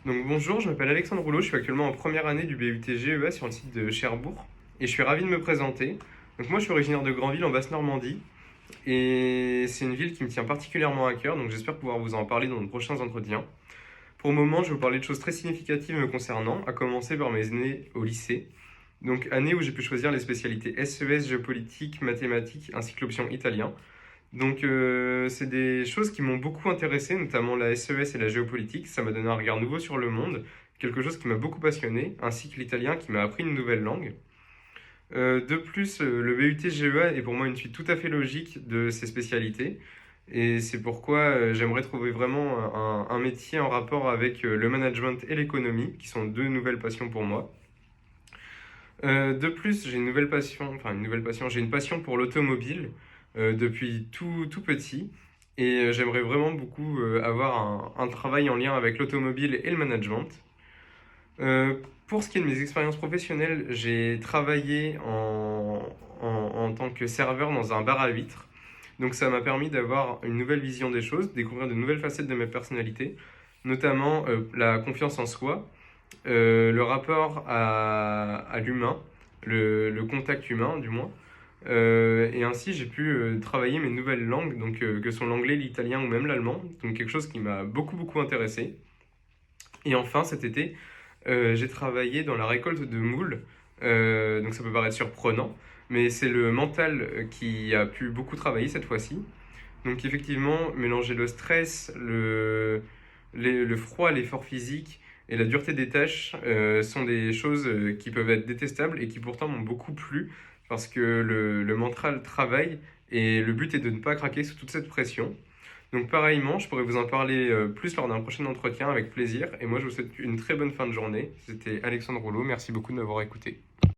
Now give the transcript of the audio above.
Donc bonjour, je m'appelle Alexandre Rouleau, je suis actuellement en première année du BUT GEA sur le site de Cherbourg et je suis ravi de me présenter. Donc moi je suis originaire de Granville en Basse-Normandie et c'est une ville qui me tient particulièrement à cœur, donc j'espère pouvoir vous en parler dans de prochains entretiens. Pour le moment, je vais vous parler de choses très significatives me concernant, à commencer par mes années au lycée. Donc année où j'ai pu choisir les spécialités SES, géopolitique, mathématiques ainsi que l'option italien. Donc, c'est des choses qui m'ont beaucoup intéressé, notamment la SES et la géopolitique. Ça m'a donné un regard nouveau sur le monde, quelque chose qui m'a beaucoup passionné, ainsi que l'italien qui m'a appris une nouvelle langue. De plus, le BUT GEA est pour moi une suite tout à fait logique de ces spécialités. Et c'est pourquoi j'aimerais trouver vraiment un métier en rapport avec le management et l'économie, qui sont deux nouvelles passions pour moi. De plus, j'ai j'ai une passion pour l'automobile depuis tout petit et j'aimerais vraiment beaucoup avoir un travail en lien avec l'automobile et le management. Pour ce qui est de mes expériences professionnelles, j'ai travaillé en tant que serveur dans un bar à huîtres. Donc ça m'a permis d'avoir une nouvelle vision des choses, découvrir de nouvelles facettes de ma personnalité, notamment la confiance en soi, le rapport à l'humain, le contact humain du moins. Et ainsi, j'ai pu travailler mes nouvelles langues, donc que sont l'anglais, l'italien ou même l'allemand, donc quelque chose qui m'a beaucoup intéressé. Et enfin, cet été, j'ai travaillé dans la récolte de moules, donc ça peut paraître surprenant, mais c'est le mental qui a pu beaucoup travailler cette fois-ci. Donc effectivement, mélanger le stress, le froid, l'effort physique et la dureté des tâches sont des choses qui peuvent être détestables et qui pourtant m'ont beaucoup plu parce que le mental travaille et le but est de ne pas craquer sous toute cette pression. Donc pareillement, je pourrais vous en parler plus lors d'un prochain entretien avec plaisir et moi je vous souhaite une très bonne fin de journée. C'était Alexandre Rouleau, merci beaucoup de m'avoir écouté.